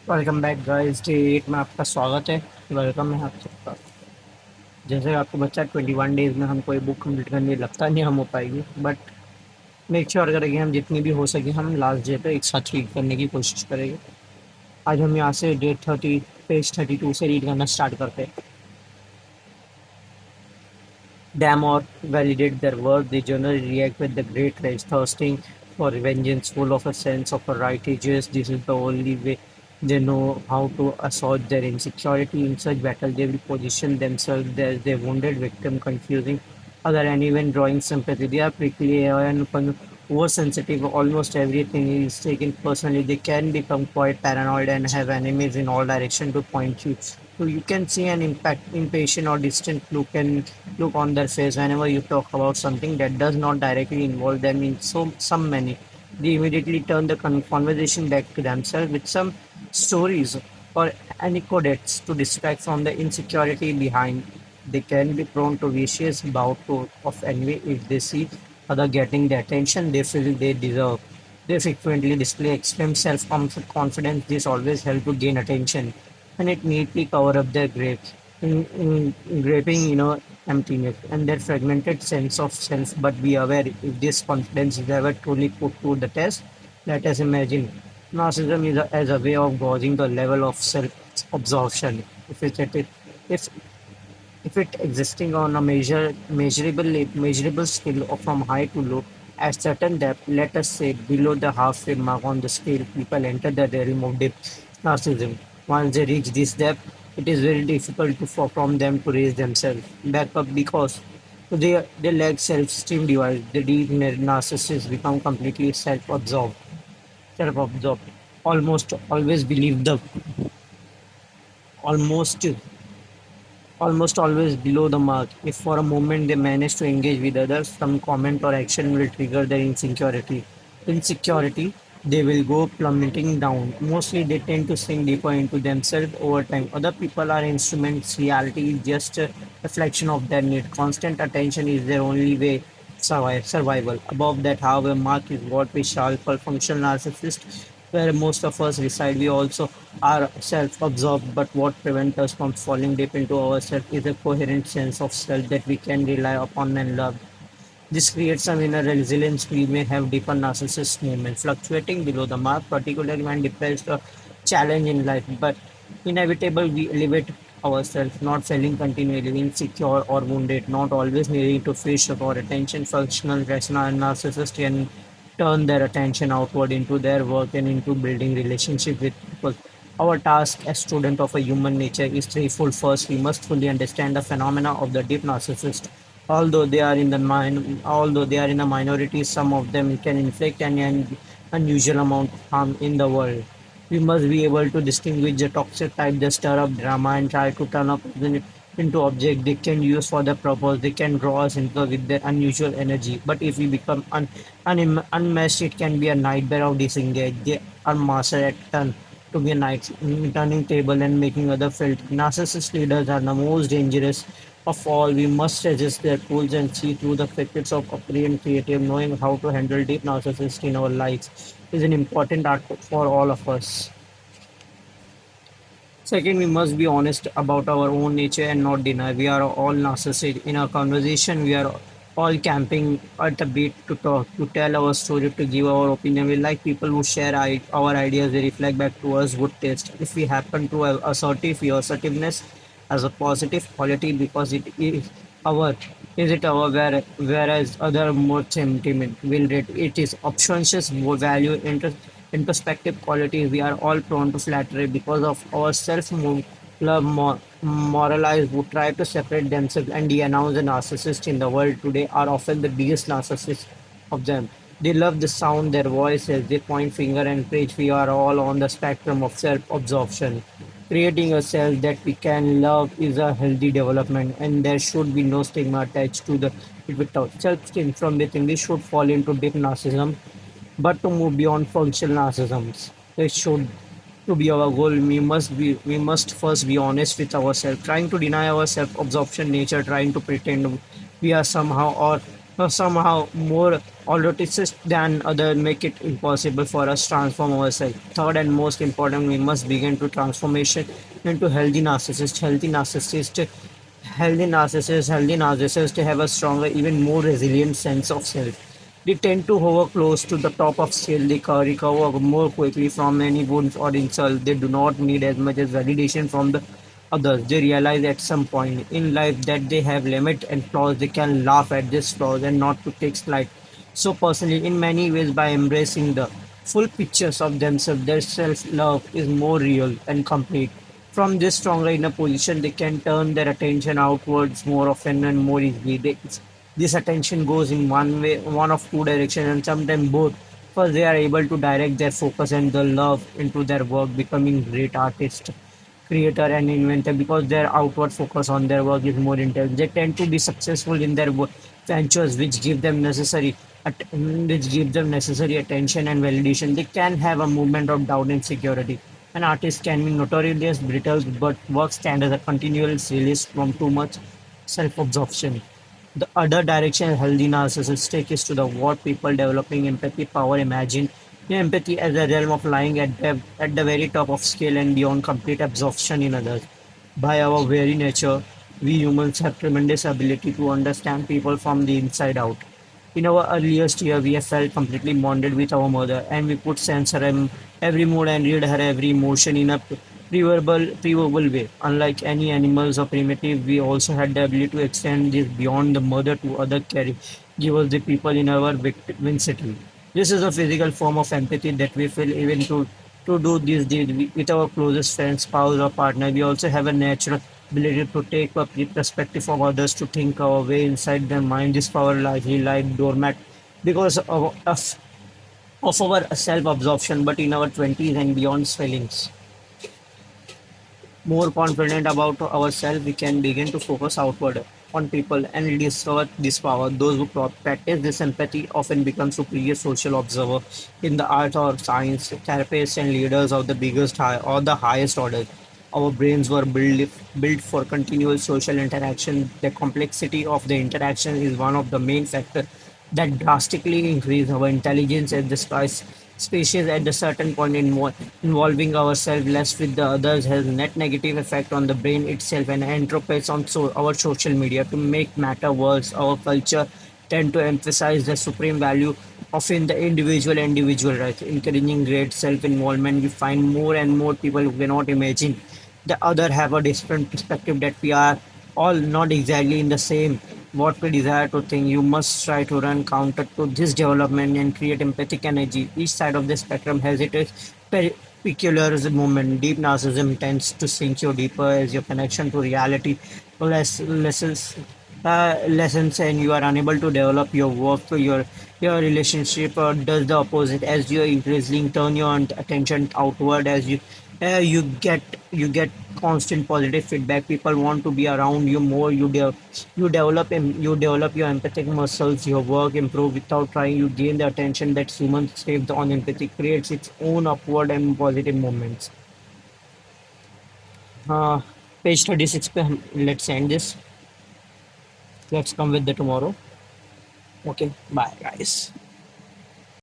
Welcome back guys. Day 8 में आपका स्वागत है। वेलकम है आप सबका। जैसे आपको बच्चा 21 डेज में हम कोई बुक कंप्लीट करने लगता नहीं हम हो पाएगी, बट मेक श्योर करेंगे हम जितनी भी हो सके हम लास्ट डे पे एक साथ रीड करने की कोशिश करेंगे। आज हम यहाँ से डे 30 पेज 32 से रीड करना स्टार्ट करते हैं। Damn or validate their work, they generally react with the great rage, thirsting for vengeance, full of a sense of a righteousness. This is the only way they know how to assault their insecurity. In such battle, they will position themselves as the wounded victim, confusing other and even drawing sympathy. They are prickly and oversensitive. Almost everything is taken personally. They can become quite paranoid and have enemies in all directions to point you. So you can see an impatient or distant look on their face whenever you talk about something that does not directly involve them in some many. They immediately turn the conversation back to themselves with some stories or anecdotes to distract from the insecurity behind. They can be prone to vicious bout of envy if they see other getting the attention they feel they deserve. They frequently display extreme self-confidence. This always helps to gain attention, and it neatly cover up their grapes, graping emptiness and their fragmented sense of self. But be aware, if this confidence is ever truly put to the test, let us imagine narcissism is as a way of gauging the level of self-absorption. If if it existing on a measurable scale of from high to low, at certain depth, let us say below the halfway mark on the scale, people enter the realm of deep narcissism. Once they reach this depth, it is very difficult from them to raise themselves back up because they lack self-esteem device. The deep narcissists become completely self-absorbed, almost always believe the almost almost always below the mark. If for a moment they manage to engage with others, some comment or action will trigger their insecurity. They will go plummeting down. Mostly they tend to sink deeper into themselves over time. Other people are instruments. Reality is just a reflection of their need. Constant attention is their only way survival. Above that, however, mark is what we shall call functional narcissist, where most of us reside. We also are self-absorbed, but what prevents us from falling deep into ourselves is a coherent sense of self that we can rely upon and love. This creates some inner resilience. We may have deeper narcissist movements fluctuating below the mark, particularly when depressed or challenged in life, but inevitable we elevate ourselves, not failing continually, insecure or wounded, not always needing to fish for attention. Functional, rational, and narcissists can turn their attention outward into their work and into building relationship with people. Our task as student of a human nature is threefold. First, we must fully understand the phenomena of the deep narcissist. Although they are in a minority, some of them can inflict an unusual amount of harm in the world. We must be able to distinguish the toxic type that stir up drama and try to turn up into object they can use for their purpose. They can draw us into with their unusual energy. But if we become unmatched, it can be a nightmare of disengage. They are master at to be a turning table and making other felt. Narcissist leaders are the most dangerous of all. We must resist their tools and see through the facets of apparent creative. Knowing how to handle deep narcissists in our lives is an important art for all of us. Second, we must be honest about our own nature and not deny we are all narcissists. In our conversation, we are all camping at a beat to talk, to tell our story, to give our opinion. We like people who share our ideas, they reflect back to us good taste. If we happen to have assertiveness as a positive quality because our it our whereas other more timid will rate it is obnoxious more value introspective qualities. We are all prone to flattery because of our self-love moralize who try to separate themselves and de-announce the narcissists in the world today are often the biggest narcissists of them. They love the sound their voices, they point finger and preach. We are all on the spectrum of self-absorption. Creating a self that we can love is a healthy development, and there should be no stigma attached to the it without self-esteem from within. We should fall into deep narcissism, but to move beyond functional narcissisms, it should to be our goal. We must first be honest with ourselves. Trying to deny our self-absorption nature, trying to pretend we are somehow or somehow more altruistic than others make it impossible for us to transform ourselves. Third and most important, we must begin to transformation into healthy narcissists. Healthy narcissists have a stronger, even more resilient sense of self. They tend to hover close to the top of scale. They recover more quickly from any wounds or insult. They do not need as much as validation from the others. They realize at some point in life that they have limits and flaws. They can laugh at these flaws and not to take slight. So personally, in many ways, by embracing the full pictures of themselves, their self-love is more real and complete. From this stronger inner position, they can turn their attention outwards more often and more easily. This attention goes in one way, one of two directions, and sometimes both. First, they are able to direct their focus and the love into their work, becoming great artists, creator, and inventor because their outward focus on their work is more intense. They tend to be successful in their ventures, which give them necessary attention and validation. They can have a movement of doubt and security. An artist can be notorious brittle, but work stands as a continual release from too much self-absorption. The other direction healthy narcissistic is to the what people developing empathy power imagine empathy as a realm of lying at the very top of scale and beyond complete absorption in others. By our very nature, we humans have tremendous ability to understand people from the inside out. In our earliest year, we have felt completely bonded with our mother, and we could sense her every mood and read her every emotion in a preverbal way. Unlike any animals or primitive, we also had the ability to extend this beyond the mother to other caregivers, the people in our vicinity. This is a physical form of empathy that we feel even to do this deed with our closest friends, spouse, or partner. We also have a natural ability to take up the perspective of others, to think our way inside their mind. This power largely like doormat because of our self-absorption, but in our 20s and beyond feelings more confident about ourselves, we can begin to focus outward on people and rediscover this power. Those who practice this empathy often become superior social observer in the art or science, therapists and leaders of the biggest high or the highest order. Our brains were built for continual social interaction. The complexity of the interaction is one of the main factors that drastically increase our intelligence as the species at a certain point involving ourselves less with the others has net negative effect on the brain itself and entropies on our social media. To make matter worse, our culture tend to emphasize the supreme value of in the individual rights, encouraging great self-involvement. We find more and more people who cannot imagine the other have a different perspective, that we are all not exactly in the same what we desire to think. You must try to run counter to this development and create empathic energy. Each side of the spectrum has its peculiar moment. Deep narcissism tends to sink you deeper as your connection to reality lessons and you are unable to develop your work to your relationship, or does the opposite as you increasingly turn your attention outward. As you get constant positive feedback, people want to be around you more. You develop your empathic muscles, your work improve without trying. You gain the attention that humans saved on empathy creates its own upward and positive moments. uh, Page 36. Let's end this. Let's come with the tomorrow. Okay, bye guys.